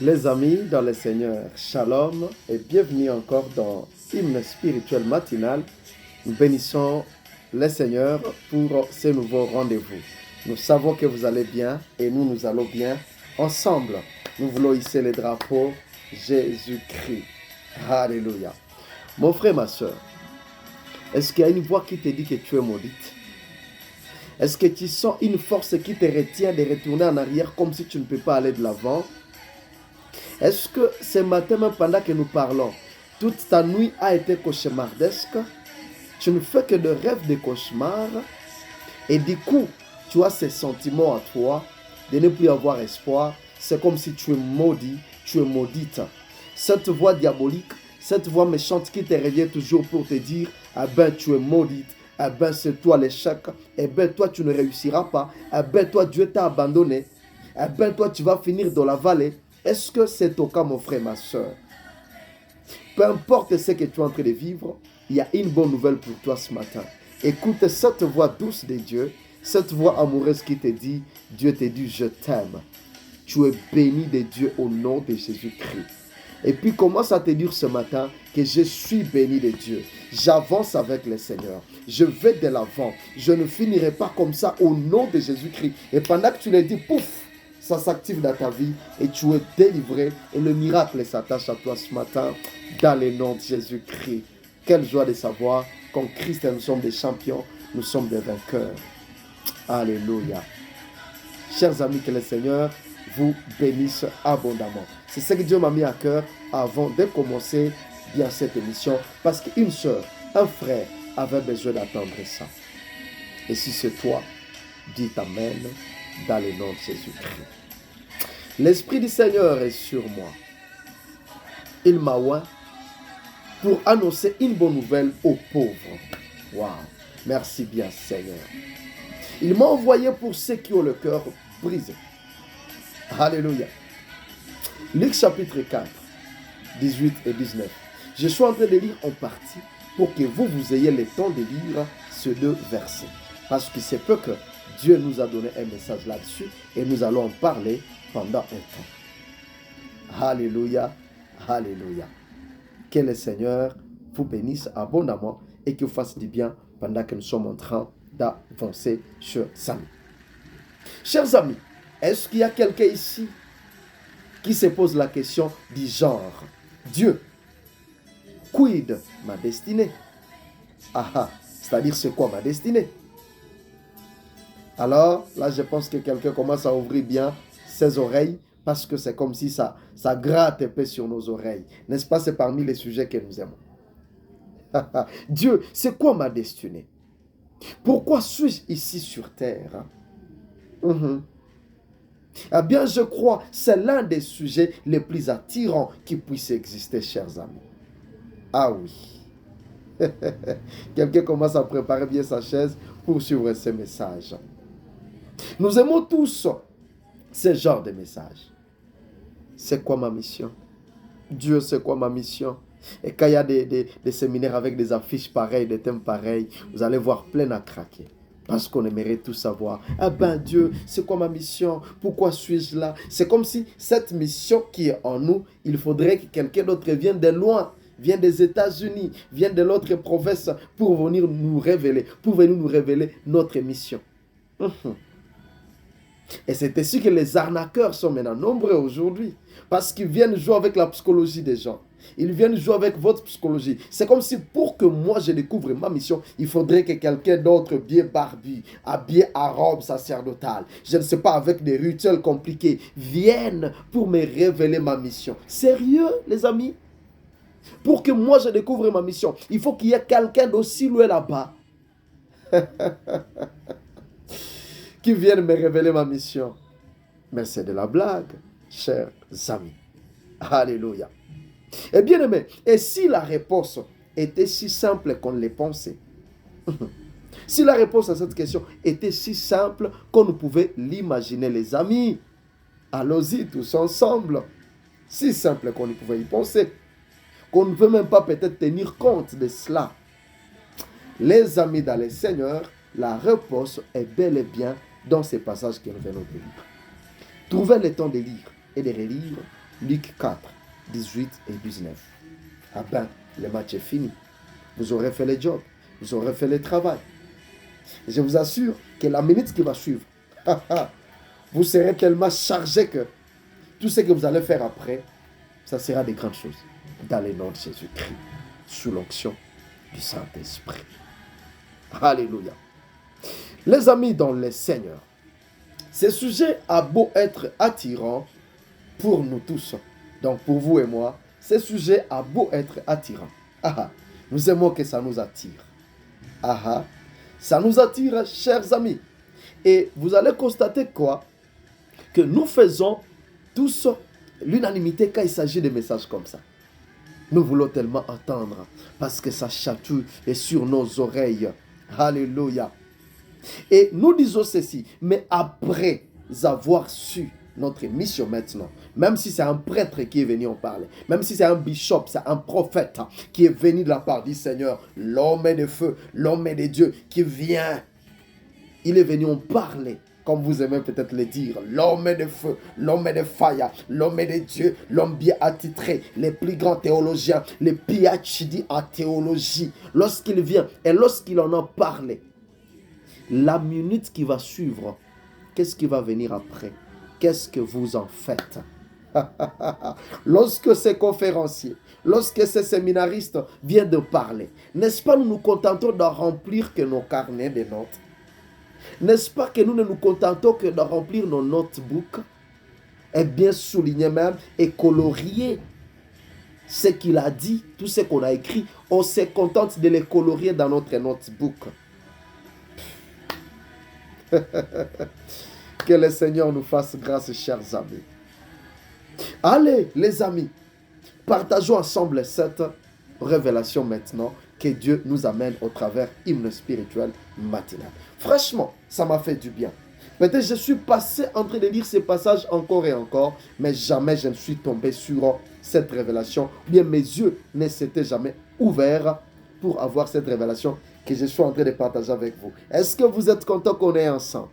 Les amis dans le Seigneur, Shalom et bienvenue encore dans Hymne spirituel matinal. Nous bénissons le Seigneur pour ce nouveau rendez-vous. Nous savons que vous allez bien et nous allons bien ensemble. Nous voulons hisser le drapeau Jésus-Christ. Alléluia. Mon frère, ma soeur, est-ce qu'il y a une voix qui te dit que tu es maudite? Est-ce que tu sens une force qui te retient de retourner en arrière comme si tu ne peux pas aller de l'avant? Est-ce que ce matin, même pendant que nous parlons, toute ta nuit a été cauchemardesque? Tu ne fais que de rêves de cauchemars et du coup, tu as ce sentiment à toi de ne plus avoir espoir. C'est comme si tu es maudit, tu es maudite. Cette voix diabolique, cette voix méchante qui te revient toujours pour te dire, ah ben tu es maudite, ah ben c'est toi l'échec, eh ben toi tu ne réussiras pas, ah ben toi Dieu t'a abandonné, ah ben toi tu vas finir dans la vallée. Est-ce que c'est ton cas, mon frère, ma soeur? Peu importe ce que tu es en train de vivre, il y a une bonne nouvelle pour toi ce matin. Écoute cette voix douce de Dieu, cette voix amoureuse qui te dit, Dieu te dit, je t'aime. Tu es béni de Dieu au nom de Jésus-Christ. Et puis commence à te dire ce matin que je suis béni de Dieu. J'avance avec le Seigneur. Je vais de l'avant. Je ne finirai pas comme ça au nom de Jésus-Christ. Et pendant que tu le dis, pouf, ça s'active dans ta vie et tu es délivré et le miracle s'attache à toi ce matin dans le nom de Jésus-Christ. Quelle joie de savoir qu'en Christ nous sommes des champions, nous sommes des vainqueurs. Alléluia. Chers amis, que le Seigneur vous bénisse abondamment. C'est ce que Dieu m'a mis à cœur avant de commencer bien cette émission parce qu'une soeur, un frère avait besoin d'entendre ça. Et si c'est toi, dis Amen dans le nom de Jésus-Christ. L'Esprit du Seigneur est sur moi. Il m'a oint pour annoncer une bonne nouvelle aux pauvres. Waouh! Merci bien, Seigneur. Il m'a envoyé pour ceux qui ont le cœur brisé. Alléluia. Luc chapitre 4, 18 et 19. Je suis en train de lire en partie pour que vous ayez le temps de lire ces deux versets. Parce que c'est peu que Dieu nous a donné un message là-dessus et nous allons en parler pendant un temps. Alléluia, alléluia. Que le Seigneur vous bénisse abondamment et qu'il vous fasse du bien pendant que nous sommes en train d'avancer sur Samuel. Chers amis, est-ce qu'il y a quelqu'un ici qui se pose la question du genre? Dieu, quid ma destinée? C'est-à-dire c'est quoi ma destinée? Alors, là, je pense que quelqu'un commence à ouvrir bien ses oreilles parce que c'est comme si ça gratte un peu sur nos oreilles. N'est-ce pas? C'est parmi les sujets que nous aimons. Dieu, c'est quoi ma destinée? Pourquoi suis-je ici sur terre? Eh bien, je crois c'est l'un des sujets les plus attirants qui puissent exister, chers amis. Ah oui. Quelqu'un commence à préparer bien sa chaise pour suivre ce message. Nous aimons tous ce genre de message. C'est quoi ma mission? Dieu, c'est quoi ma mission? Et quand il y a des séminaires avec des affiches pareilles, des thèmes pareils, vous allez voir plein à craquer. Parce qu'on aimerait tout savoir. Ah ben Dieu, c'est quoi ma mission? Pourquoi suis-je là? C'est comme si cette mission qui est en nous, il faudrait que quelqu'un d'autre vienne de loin, vienne des États-Unis, vienne de l'autre province pour venir nous révéler notre mission. Et c'est ainsi que les arnaqueurs sont maintenant nombreux aujourd'hui. Parce qu'ils viennent jouer avec la psychologie des gens. Ils viennent jouer avec votre psychologie. C'est comme si pour que moi je découvre ma mission, il faudrait que quelqu'un d'autre bien barbu, habillé à robe sacerdotale, je ne sais pas, avec des rituels compliqués, vienne pour me révéler ma mission. Sérieux, les amis? Pour que moi je découvre ma mission, il faut qu'il y ait quelqu'un d'aussi loin là-bas qui vienne me révéler ma mission. Mais c'est de la blague, chers amis. Alléluia. Et bien aimé, et si la réponse était si simple qu'on le pensait? Si la réponse à cette question était si simple qu'on ne pouvait l'imaginer, les amis, allons-y tous ensemble. Si simple qu'on ne pouvait y penser, qu'on ne peut même pas peut-être tenir compte de cela. Les amis dans le Seigneur, la réponse est bel et bien dans ces passages que nous venons de lire. Trouvez le temps de lire et de relire Luc 4, 18 et 19. Ah ben, le match est fini. Vous aurez fait le job. Vous aurez fait le travail. Je vous assure que la minute qui va suivre, vous serez tellement chargé que tout ce que vous allez faire après, ça sera des grandes choses. Dans le nom de Jésus-Christ, sous l'onction du Saint-Esprit. Alléluia. Les amis dans le Seigneur, ce sujet a beau être attirant pour nous tous. Donc pour vous et moi, ce sujet a beau être attirant. Nous aimons que ça nous attire. Ça nous attire, chers amis. Et vous allez constater quoi? Que nous faisons tous l'unanimité quand il s'agit de messages comme ça. Nous voulons tellement entendre parce que ça chatouille et sur nos oreilles. Alléluia. Et nous disons ceci, mais après avoir su notre mission maintenant, même si c'est un prêtre qui est venu en parler, même si c'est un bishop, c'est un prophète qui est venu de la part du Seigneur, l'homme de feu, l'homme de Dieu qui vient, il est venu en parler. Comme vous aimez peut-être le dire, l'homme de feu, l'homme de fire, l'homme de Dieu, l'homme bien attitré, les plus grands théologiens, les PhD en théologie, lorsqu'il vient et lorsqu'il en a parlé, la minute qui va suivre, qu'est-ce qui va venir après? Qu'est-ce que vous en faites? Lorsque ces conférenciers, lorsque ces séminaristes viennent de parler, n'est-ce pas nous nous contentons de remplir que nos carnets de notes? N'est-ce pas que nous ne nous contentons que de remplir nos notebooks et bien souligner même et colorier ce qu'il a dit, tout ce qu'on a écrit, on se contente de les colorier dans notre notebook. Que le Seigneur nous fasse grâce, chers amis. Allez, les amis, partageons ensemble cette révélation maintenant que Dieu nous amène au travers hymne spirituel matinal. Franchement, ça m'a fait du bien. Peut-être je suis passé en train de lire ces passages encore et encore, mais jamais je ne suis tombé sur cette révélation. Bien, mes yeux ne s'étaient jamais ouverts pour avoir cette révélation que je suis en train de partager avec vous. Est-ce que vous êtes contents qu'on est ensemble?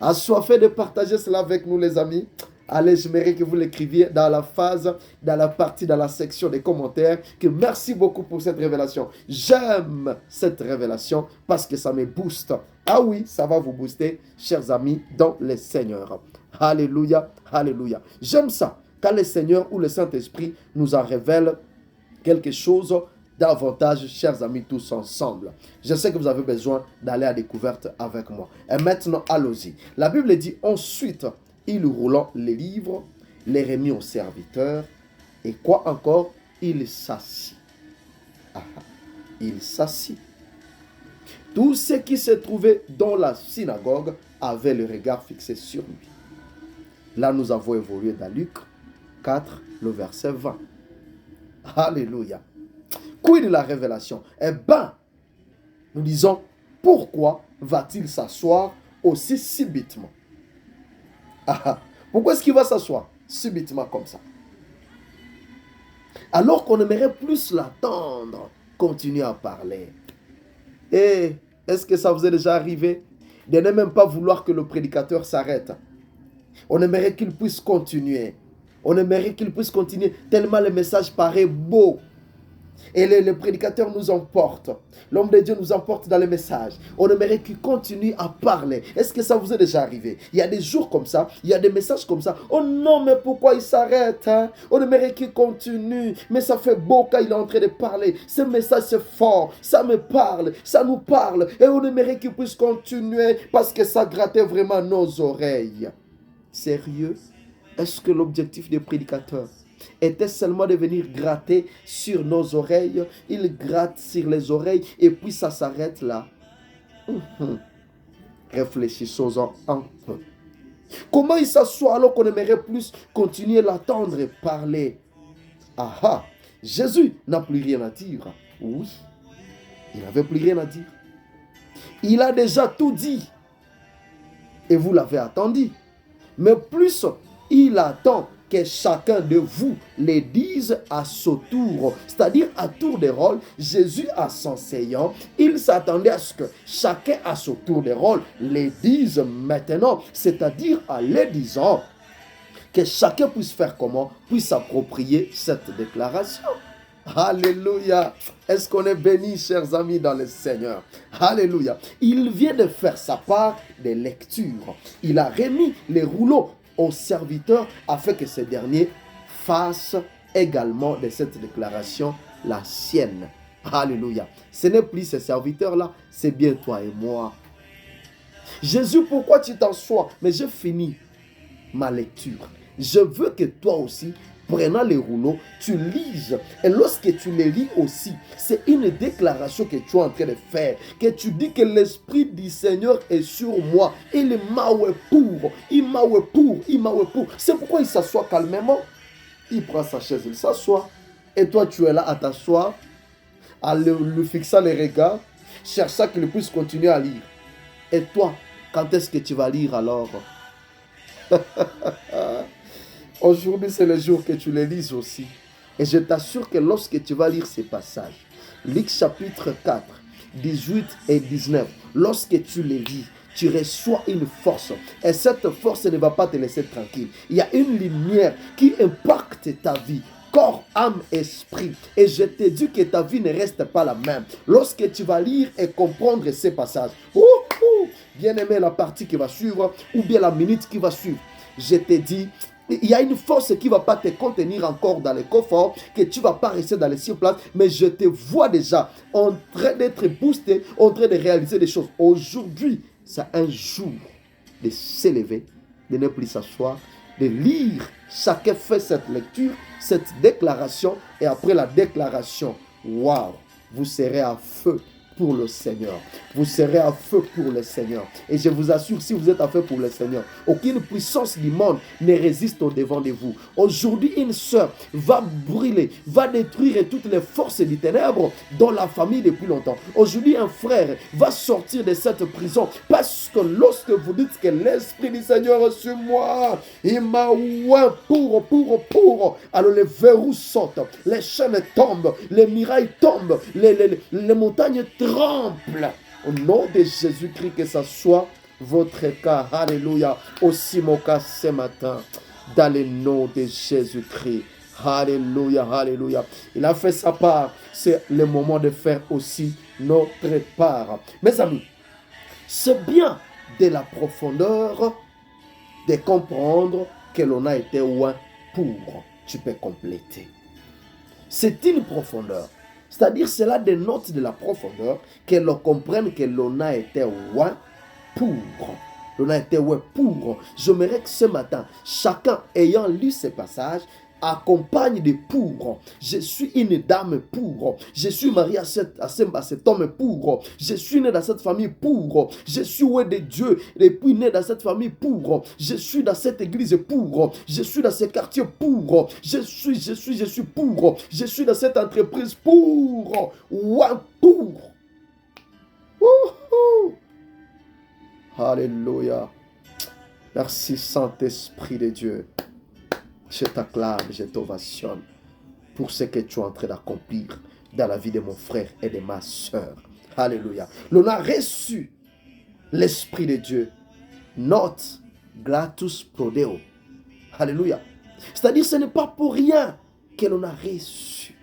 Assoiffés de partager cela avec nous, les amis? Allez, j'aimerais que vous l'écriviez dans la partie, dans la section des commentaires, que merci beaucoup pour cette révélation. J'aime cette révélation parce que ça me booste. Ah oui, ça va vous booster, chers amis, dans le Seigneur. Alléluia, alléluia. J'aime ça, quand le Seigneur ou le Saint-Esprit nous en révèle quelque chose davantage, chers amis, tous ensemble. Je sais que vous avez besoin d'aller à découverte avec moi. Et maintenant, allons-y. La Bible dit ensuite, il roulant les livres, les remit aux serviteurs, et quoi encore? Il s'assit. Il s'assit. Tous ceux qui se trouvaient dans la synagogue avaient le regard fixé sur lui. Là, nous avons évolué dans Luc 4, le verset 20. Alléluia. Quid de la révélation? Eh bien, nous disons, pourquoi va-t-il s'asseoir aussi subitement? Pourquoi est-ce qu'il va s'asseoir subitement comme ça? Alors qu'on aimerait plus l'attendre, continuer à parler. Et est-ce que ça vous est déjà arrivé de ne même pas vouloir que le prédicateur s'arrête? On aimerait qu'il puisse continuer. On aimerait qu'il puisse continuer tellement le message paraît beau. Et le prédicateur nous emporte. L'homme de Dieu nous emporte dans le message. On aimerait qu'il continue à parler. Est-ce que ça vous est déjà arrivé? Il y a des jours comme ça, il y a des messages comme ça. Oh non, mais pourquoi il s'arrête? On aimerait qu'il continue. Mais ça fait beau quand il est en train de parler. Ce message c'est fort. Ça me parle. Ça nous parle. Et on aimerait qu'il puisse continuer parce que ça grattait vraiment nos oreilles. Sérieux? Est-ce que l'objectif des prédicateurs était seulement de venir gratter sur nos oreilles? Il gratte sur les oreilles et puis ça s'arrête là. Réfléchissons-en un peu. Comment il s'assoit alors qu'on aimerait plus continuer à l'attendre et parler? Jésus n'a plus rien à dire. Oui, il n'avait plus rien à dire. Il a déjà tout dit. Et vous l'avez attendu. Mais plus il attend que chacun de vous les dise à son tour. C'est-à-dire à tour de rôle, Jésus à s'enseignant, il s'attendait à ce que chacun à son tour de rôle les dise maintenant. C'est-à-dire à les disant Que chacun puisse faire comment? Puisse s'approprier cette déclaration. Alléluia. Est-ce qu'on est béni, chers amis, dans le Seigneur? Alléluia. Il vient de faire sa part des lectures. Il a remis les rouleaux aux serviteurs afin que ces derniers fassent également de cette déclaration la sienne. Alléluia. Ce n'est plus ces serviteurs-là, c'est bien toi et moi. Jésus, pourquoi tu t'en sois? Mais je finis ma lecture. Je veux que toi aussi, prenant les rouleaux, tu lises. Et lorsque tu les lis aussi, c'est une déclaration que tu es en train de faire. Que tu dis que l'Esprit du Seigneur est sur moi. Il m'a pour. Il m'a pour. Il m'a pour. C'est pourquoi il s'assoit calmement. Il prend sa chaise, il s'assoit. Et toi, tu es là à t'asseoir, à le fixant les regards, cherchant qu'il puisse continuer à lire. Et toi, quand est-ce que tu vas lire alors? Aujourd'hui, c'est le jour que tu les lises aussi. Et je t'assure que lorsque tu vas lire ces passages, Luc chapitre 4, 18 et 19, lorsque tu les lis, tu reçois une force. Et cette force ne va pas te laisser tranquille. Il y a une lumière qui impacte ta vie. Corps, âme, esprit. Et je te dis que ta vie ne reste pas la même. Lorsque tu vas lire et comprendre ces passages. Bien aimé, la partie qui va suivre ou bien la minute qui va suivre. Je te dis, il y a une force qui ne va pas te contenir encore dans le coffre, que tu ne vas pas rester dans les surplaces, mais je te vois déjà en train d'être boosté, en train de réaliser des choses. Aujourd'hui, c'est un jour de s'élever, de ne plus s'asseoir, de lire. Chacun fait cette lecture, cette déclaration, et après la déclaration, waouh, vous serez à feu pour le Seigneur. Vous serez à feu pour le Seigneur. Et je vous assure, si vous êtes à feu pour le Seigneur, aucune puissance du monde ne résiste au devant de vous. Aujourd'hui, une sœur va brûler, va détruire toutes les forces des ténèbres dans la famille depuis longtemps. Aujourd'hui, un frère va sortir de cette prison parce que lorsque vous dites que l'Esprit du Seigneur est sur moi, il m'a oint pour. Alors les verrous sautent, les chaînes tombent, les murailles tombent, les montagnes tremblent. Au nom de Jésus-Christ, que ça soit votre cas. Alléluia. Aussi mon cas ce matin. Dans le nom de Jésus-Christ. Alléluia, alléluia. Il a fait sa part. C'est le moment de faire aussi notre part. Mes amis, c'est bien de la profondeur de comprendre que l'on a été oint pour. Tu peux compléter. C'est une profondeur. C'est-à-dire, cela dénote de la profondeur que l'on comprenne que l'on a été oint pour. L'on a été oint pour. J'aimerais que ce matin, chacun ayant lu ces passages, accompagne de pour. Je suis une dame pour. Je suis marié à cet homme pour. Je suis né dans cette famille pour. Je suis oué de Dieu et puis né dans cette famille pour. Je suis dans cette église pour. Je suis dans ce quartier pour. Je suis pour. Je suis dans cette entreprise pour. Ouais, pour. Alléluia. Merci Saint-Esprit de Dieu. Je t'acclame, je t'ovationne pour ce que tu es en train d'accomplir dans la vie de mon frère et de ma soeur. Alléluia. L'on a reçu l'Esprit de Dieu. Not gratus pro Deo. Alléluia. C'est-à-dire, ce n'est pas pour rien que l'on a reçu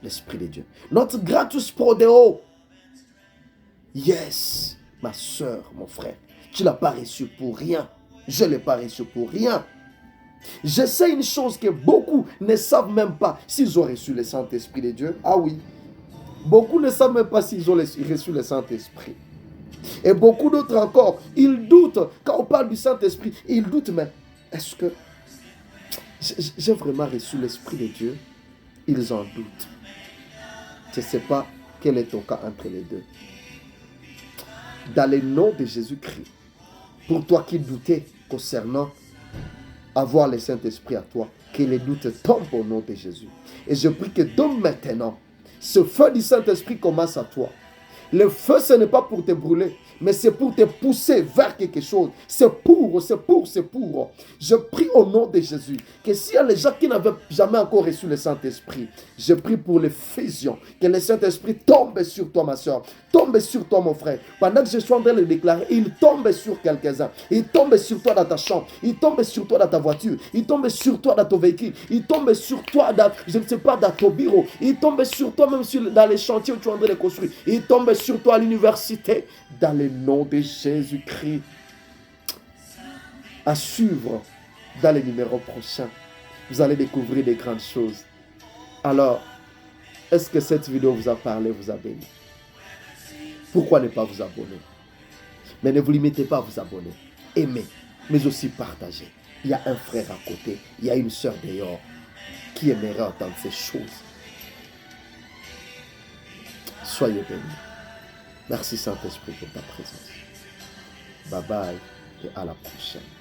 l'Esprit de Dieu. Not gratus pro Deo. Yes, ma soeur, mon frère. Tu ne l'as pas reçu pour rien. Je ne l'ai pas reçu pour rien. Je sais une chose que beaucoup ne savent même pas s'ils ont reçu le Saint-Esprit de Dieu. Ah oui. Beaucoup ne savent même pas s'ils ont reçu le Saint-Esprit. Et beaucoup d'autres encore, ils doutent. Quand on parle du Saint-Esprit, ils doutent. Mais est-ce que j'ai vraiment reçu l'Esprit de Dieu? Ils en doutent. Je ne sais pas quel est ton cas entre les deux. Dans le nom de Jésus-Christ, pour toi qui doutais concernant avoir le Saint-Esprit à toi, que les doutes tombent au nom de Jésus. Et je prie que donc maintenant, ce feu du Saint-Esprit commence à toi. Le feu, ce n'est pas pour te brûler, mais c'est pour te pousser vers quelque chose. C'est pour. Je prie au nom de Jésus que s'il y a les gens qui n'avaient jamais encore reçu le Saint-Esprit, je prie pour les fusions, que le Saint-Esprit tombe sur toi, ma soeur, tombe sur toi, mon frère. Pendant que je suis en train de le déclarer, il tombe sur quelques-uns. Il tombe sur toi dans ta chambre, il tombe sur toi dans ta voiture, il tombe sur toi dans ton véhicule, il tombe sur toi dans, je ne sais pas, dans ton bureau, il tombe sur toi même dans les chantiers où tu es en train de construire, il tombe sur toi à l'université, dans le nom de Jésus-Christ. À suivre dans les numéros prochains, vous allez découvrir des grandes choses. Alors, est-ce que cette vidéo vous a parlé, vous a béni? Pourquoi ne pas vous abonner? Mais ne vous limitez pas à vous abonner. Aimez, mais aussi partagez. Il y a un frère à côté, il y a une soeur dehors qui aimerait entendre ces choses. Soyez bénis. Merci Saint-Esprit pour ta présence. Bye bye et à la prochaine.